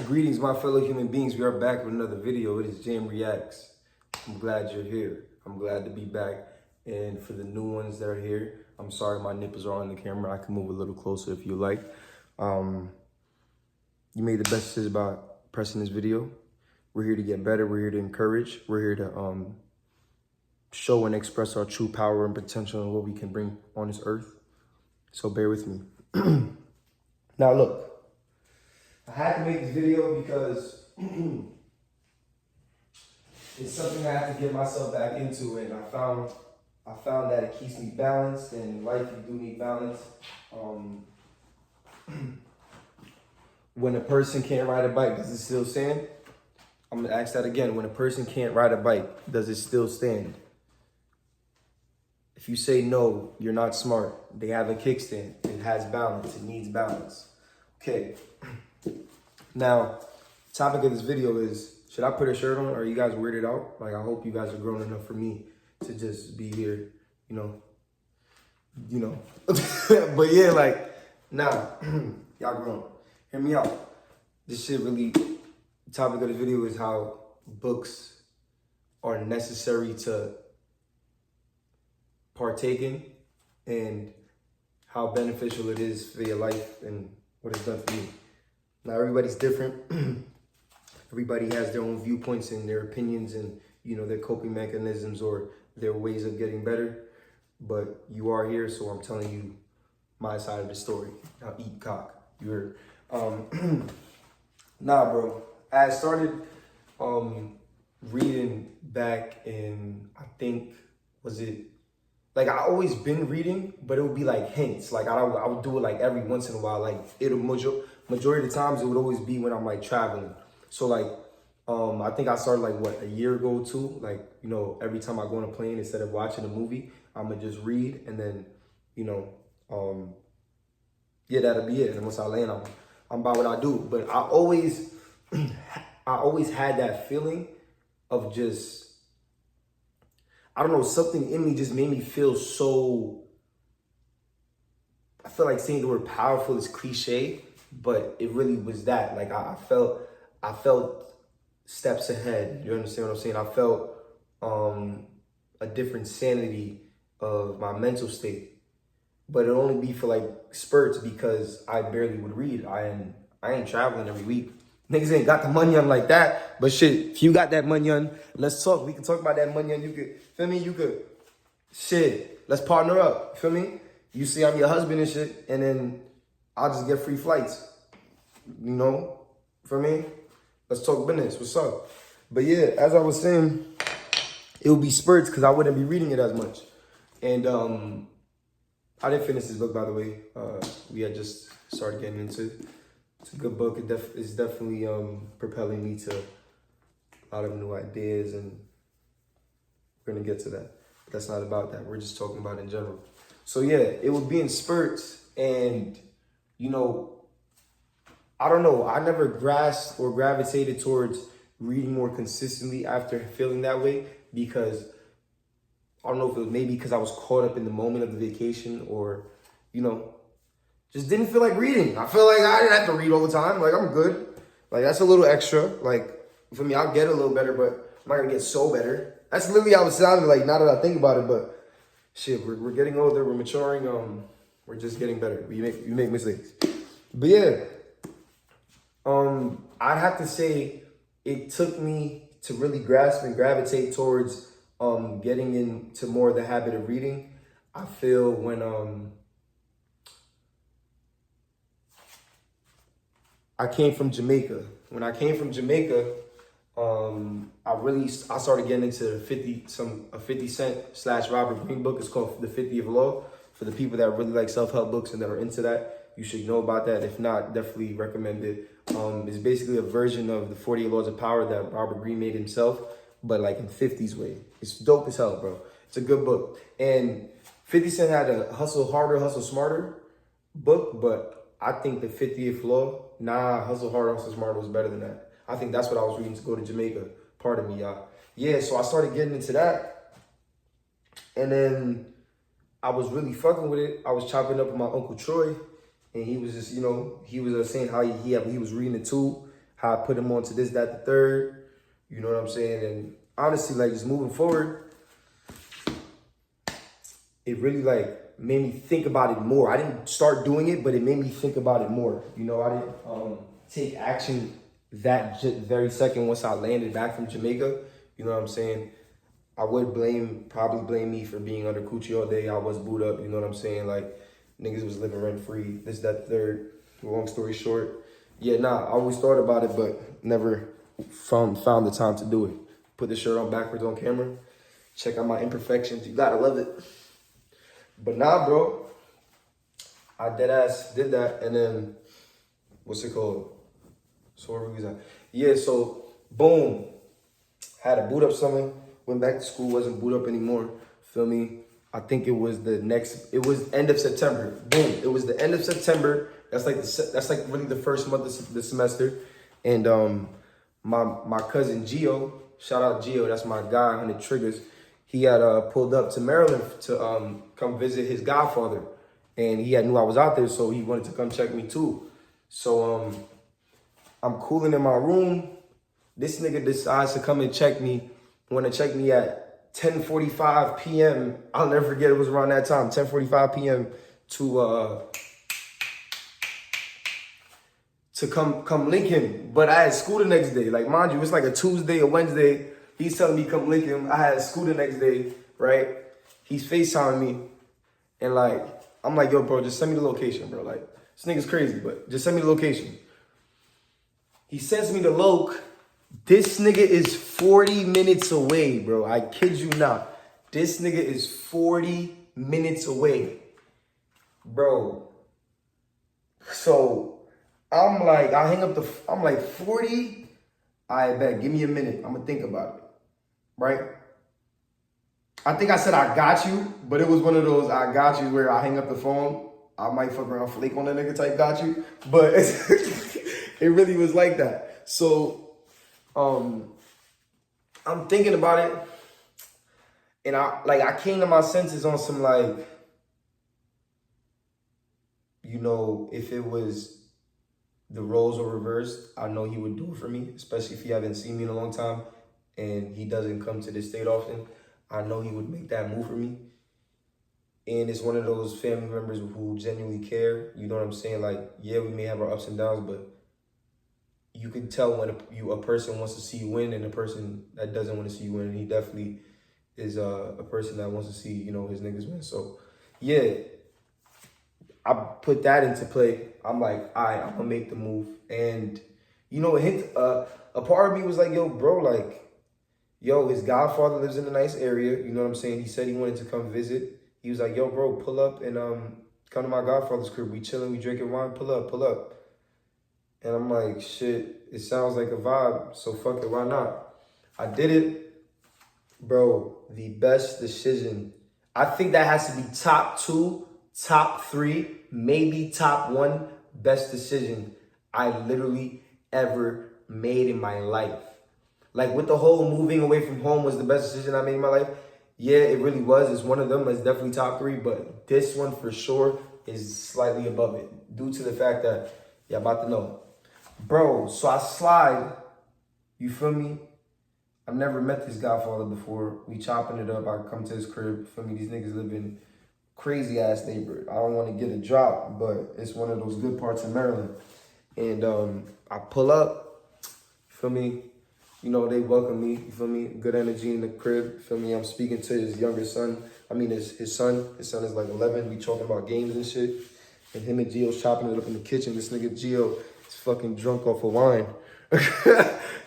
Greetings, my fellow human beings. We are back with another video. It is Jam Reacts. I'm glad you're here. I'm glad to be back. And for the new ones that are here, I'm sorry my nipples are on the camera. I can move a little closer if you like. You made the best decision about pressing this video. We're here to get better. We're here to encourage. We're here to show and express our true power and potential and what we can bring on this earth. So bear with me. Now look. I had to make this video because it's something I have to get myself back into, and I found that it keeps me balanced, and in life you do need balance. When a person can't ride a bike, does it still stand? I'm gonna ask that again. When a person can't ride a bike, does it still stand? If you say no, you're not smart. They have a kickstand. It has balance. It needs balance. Okay. Now, topic of this video is, should I put a shirt on? Or are you guys weirded out? Like, I hope you guys are grown enough for me to just be here, you know. But yeah, like, nah, y'all grown. Hear me out. This shit really, the topic of the video is how books are necessary to partake in and how beneficial it is for your life and what it's done for me. Now, everybody's different. Everybody has their own viewpoints and their opinions and, you know, their coping mechanisms or their ways of getting better. But you are here, so I'm telling you my side of the story. Now, eat cock. You heard. Nah, bro. I started reading back in, I think, like, I always been reading, but it would be like hints. Like, I would do it like every once in a while. Like, majority of the times it would always be when I'm like traveling. So like, I think I started like a year ago too. Like, you know, every time I go on a plane, instead of watching a movie, I'm gonna just read, and then, you know, yeah, that'll be it. And once I land, I'm about what I do. But I always had that feeling of just, I don't know, something in me just made me feel so, I feel like saying the word powerful is cliche, but it really was that. Like, I felt steps ahead. You understand what I'm saying? I felt a different sanity of my mental state. But it'd only be for like spurts because I barely would read. I ain't traveling every week. Niggas ain't got the money on like that. But shit, if you got that money on, let's talk. We can talk about that money on. You could, feel me? You could, shit, let's partner up. Feel me? You see I'm your husband and shit, and then I'll just get free flights. You know? For me? Let's talk business. What's up? But yeah, as I was saying, it would be spurts because I wouldn't be reading it as much. And I didn't finish this book, by the way. We had just started getting into it. It's a good book. It's definitely propelling me to a lot of new ideas, and we're gonna get to that. But that's not about that. We're just talking about in general. So yeah, it would be in spurts, and you know, I don't know. I never grasped or gravitated towards reading more consistently after feeling that way because I don't know if it was maybe because I was caught up in the moment of the vacation or, you know, just didn't feel like reading. I feel like I didn't have to read all the time. Like, I'm good. Like, that's a little extra. Like, for me, I'll get a little better, but I'm not going to get so better. That's literally how it sounded like now that I think about it. But shit, we're getting older. We're maturing. We're just getting better. We make mistakes. But yeah, I'd have to say it took me to really grasp and gravitate towards getting into more of the habit of reading. I feel when I came from Jamaica. When I came from Jamaica, I started getting into a 50 Cent / Robert Greene book. It's called The 50th Law. For the people that really like self-help books and that are into that, you should know about that. If not, definitely recommend it. It's basically a version of the 48 Laws of Power that Robert Greene made himself, but like in 50s way. It's dope as hell, bro. It's a good book. And 50 Cent had a Hustle Harder, Hustle Smarter book, but I think the 50th Law, Hustle Harder, Hustle Smarter was better than that. I think that's what I was reading to go to Jamaica. Pardon me, y'all. Yeah, so I started getting into that. And then I was really fucking with it. I was chopping up with my Uncle Troy, and he was just, you know, he was saying how he was reading it too. how I put him on to this, that, the third. You know what I'm saying? And honestly, like, just moving forward, it really, like, made me think about it more. I didn't start doing it, but it made me think about it more. You know, I didn't take action that very second once I landed back from Jamaica. You know what I'm saying? I would probably blame me for being under Coochie all day. I was booed up, you know what I'm saying? Like, niggas was living rent-free, this, that, the third. Long story short. Yeah, I always thought about it, but never found the time to do it. Put the shirt on backwards on camera. Check out my imperfections. You gotta love it. But bro. I deadass did that, and then, what's it called? So where was I? Yeah, so, boom. Had a boot up summer. Went back to school, wasn't boot up anymore. Feel me? I think it was end of September. Boom. It was the end of September. That's like really the first month of the semester. And my cousin Gio, shout out Gio, that's my guy, 100 Triggers. He had pulled up to Maryland to come visit his godfather. And he knew I was out there, so he wanted to come check me too. So I'm cooling in my room. This nigga decides to come and check me. Want to check me at 10:45 p.m. I'll never forget, it was around that time, 10:45 p.m. to come link him. But I had school the next day. Like, mind you, it's like a Tuesday or Wednesday. He's telling me come link him. I had school the next day, right? He's FaceTiming me. And like, I'm like, yo, bro, just send me the location, bro. Like, this nigga's crazy, but just send me the location. He sends me the loc. This nigga is 40 minutes away, bro. I kid you not. This nigga is 40 minutes away, bro. So I'm like, I'm like, 40? I bet, give me a minute. I'm gonna think about it, right? I think I said I got you, but it was one of those I got you where I hang up the phone. I might fuck around flake on that nigga type got you. But it really was like that. So I'm thinking about it, and I came to my senses on some, like, you know, if it was the roles were reversed, I know he would do it for me, especially if he haven't seen me in a long time and he doesn't come to this state often. I know he would make that move for me. And it's one of those family members who genuinely care. You know what I'm saying? Like, yeah, we may have our ups and downs, but you can tell when a person wants to see you win and a person that doesn't want to see you win. And he definitely is a person that wants to see, you know, his niggas win. So, yeah, I put that into play. I'm like, all right, I'm going to make the move. And, you know, a part of me was like, yo, bro, like, yo, his godfather lives in a nice area. You know what I'm saying? He said he wanted to come visit. He was like, yo, bro, pull up and come to my godfather's crib. We chilling, we drinking wine, pull up. And I'm like, shit, it sounds like a vibe, so fuck it, why not? I did it. Bro, the best decision. I think that has to be top 2, top 3, maybe top 1 best decision I literally ever made in my life. Like, with the whole moving away from home was the best decision I made in my life. Yeah, it really was. It's one of them. It's definitely top 3, but this one for sure is slightly above it due to the fact that y'all about to know. Bro, so I slide, you feel me? I've never met this godfather before. We chopping it up. I come to his crib, feel me? These niggas live in crazy ass neighborhood. I don't want to get a drop, but it's one of those good parts of Maryland. And I pull up, feel me? You know, they welcome me, you feel me? Good energy in the crib, feel me? I'm speaking to his younger son. I mean, his son. His son is like 11. We talking about games and shit. And him and Gio's chopping it up in the kitchen. This nigga Gio is fucking drunk off of wine.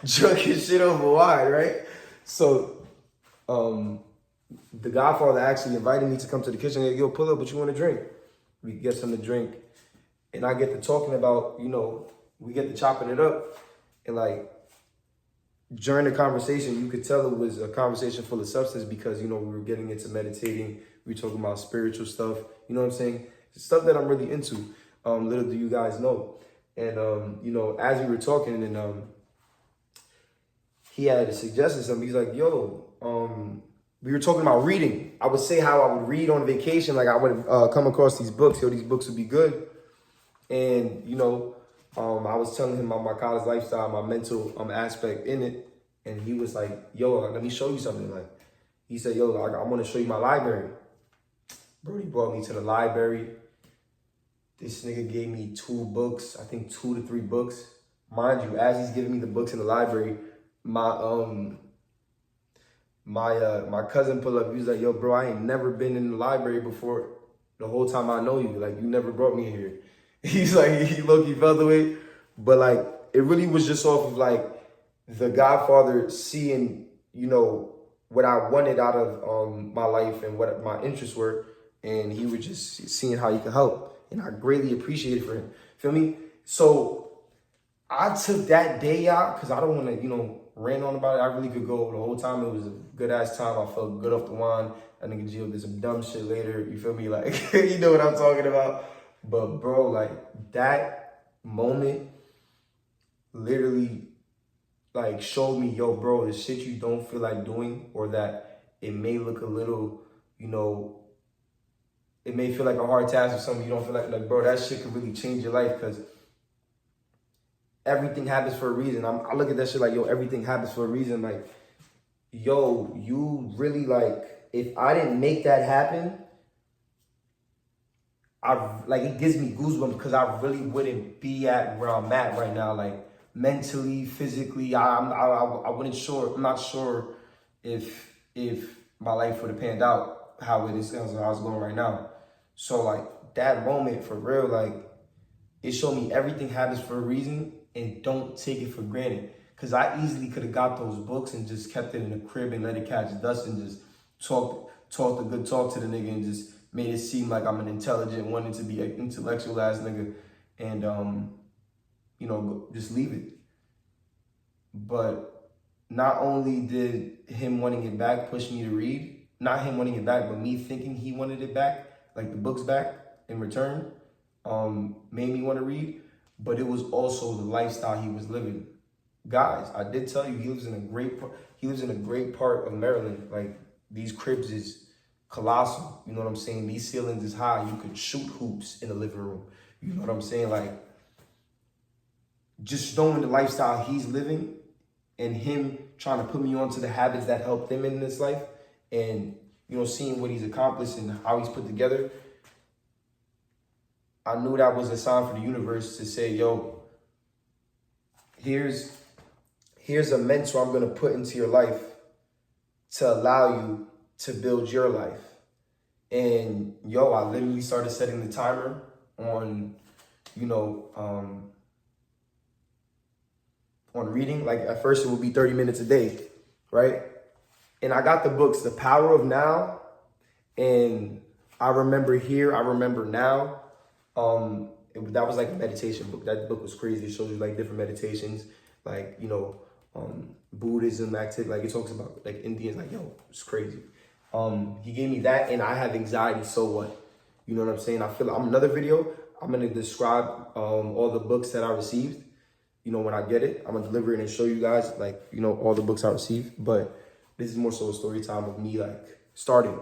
Drunk as shit off of wine, right? So, the godfather actually invited me to come to the kitchen. Like, yo, pull up, what you want to drink? We get something to drink. And I get to talking about, you know, we get to chopping it up. And like, during the conversation, you could tell it was a conversation full of substance because, you know, we were getting into meditating. We were talking about spiritual stuff. You know what I'm saying? It's stuff that I'm really into. Little do you guys know. And, you know, as we were talking, and he had suggested something. He's like, yo, we were talking about reading. I would say how I would read on vacation. Like, I would come across these books. Yo, these books would be good. And, you know, I was telling him about my college lifestyle, my mental aspect in it, and he was like, "Yo, let me show you something." Like, he said, "Yo, I want to show you my library." Bro, he brought me to the library. This nigga gave me 2 books, I think 2 to 3 books. Mind you, as he's giving me the books in the library, my my cousin pulled up. He was like, "Yo, bro, I ain't never been in the library before. The whole time I know you, like you never brought me here." He's like, he low-key felt the way, but like it really was just off of like the Godfather seeing, you know, what I wanted out of my life and what my interests were, and he was just seeing how he could help, and I greatly appreciate it for him. Feel me? So I took that day out because I don't want to, you know, rant on about it. I really could go the whole time. It was a good ass time. I felt good off the wine. That nigga Gio did some dumb shit later. You feel me? Like, you know what I'm talking about. But bro, like that moment literally like showed me, yo, bro, the shit you don't feel like doing, or that it may look a little, you know, it may feel like a hard task or something you don't feel like bro, that shit could really change your life, because everything happens for a reason. I look at that shit like, yo, everything happens for a reason. Like, yo, you really like, if I didn't make that happen, it gives me goosebumps because I really wouldn't be at where I'm at right now. Like mentally, physically, I wouldn't sure. I'm not sure if my life would have panned out how it is, how it's going right now. So like that moment for real, like it showed me everything happens for a reason, and don't take it for granted. Cause I easily could have got those books and just kept it in the crib and let it catch dust and just talked a good talk to the nigga and just made it seem like I'm an intelligent, wanting to be an intellectual ass nigga, and you know, just leave it. But not only did him wanting it back push me to read, not him wanting it back, but me thinking he wanted it back, like the books back in return, made me want to read. But it was also the lifestyle he was living. Guys, I did tell you he lives in a great part of Maryland. Like these cribs is colossal. You know what I'm saying? These ceilings is high. You could shoot hoops in the living room. You know what I'm saying? Like just knowing the lifestyle he's living and him trying to put me onto the habits that helped him in this life, and you know, seeing what he's accomplished and how he's put together, I knew that was a sign for the universe to say, yo, here's a mentor I'm gonna put into your life to allow you to build your life. And yo, I literally started setting the timer on, you know, on reading. Like at first it would be 30 minutes a day, right? And I got the books, The Power of Now, and I Remember Here, I Remember Now. That was like a meditation book. That book was crazy. It shows you like different meditations, like, you know, Buddhism, activity. Like it talks about like Indians, like, yo, it's crazy. He gave me that, and I have anxiety, so what? You know what I'm saying? I feel I'm another video. I'm gonna describe all the books that I received. You know, when I get it, I'm gonna deliver it and show you guys, like, you know, all the books I received. But this is more so a story time of me like starting.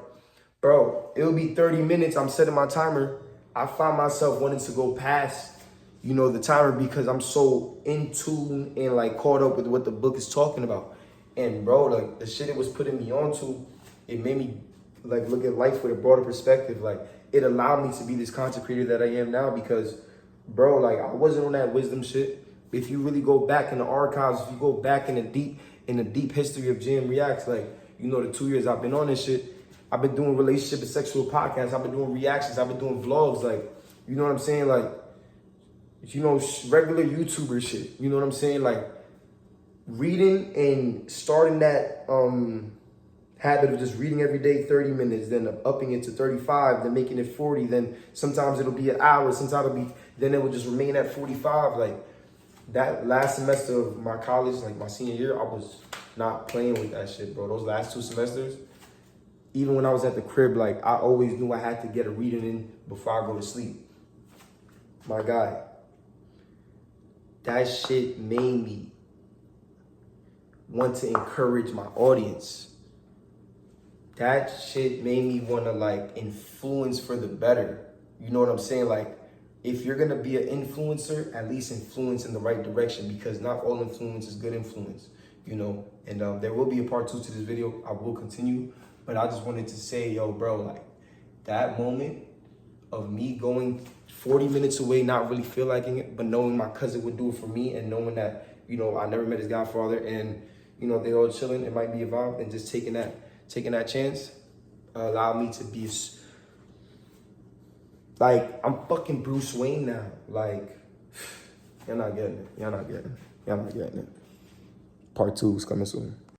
Bro, it'll be 30 minutes. I'm setting my timer. I find myself wanting to go past, you know, the timer because I'm so in tune and like caught up with what the book is talking about. And bro, like the shit it was putting me onto, it made me like look at life with a broader perspective. Like it allowed me to be this content creator that I am now because, bro, like I wasn't on that wisdom shit. If you really go back in the archives, if you go back in the deep history of Jam Reacts, like, you know, the 2 years I've been on this shit, I've been doing relationship and sexual podcasts. I've been doing reactions. I've been doing vlogs. Like, you know what I'm saying? Like, you know, regular YouTuber shit. You know what I'm saying? Like, reading and starting that habit of just reading every day 30 minutes, then upping it to 35, then making it 40, then sometimes it'll be an hour, sometimes then it will just remain at 45. Like, that last semester of my college, like my senior year, I was not playing with that shit, bro. Those last 2 semesters, even when I was at the crib, like I always knew I had to get a reading in before I go to sleep. My guy, that shit made me want to encourage my audience. That shit made me want to like influence for the better. You know what I'm saying? Like if you're gonna be an influencer, at least influence in the right direction, because not all influence is good influence, you know. And there will be a part 2 to this video. I will continue, but I just wanted to say, yo, bro, like that moment of me going 40 minutes away, not really feel liking it, but knowing my cousin would do it for me, and knowing that, you know, I never met his godfather, and you know, they all chilling, it might be a vibe, and just taking that chance allowed me to be like, I'm fucking Bruce Wayne now. Like, you're not getting it. Part 2 is coming soon.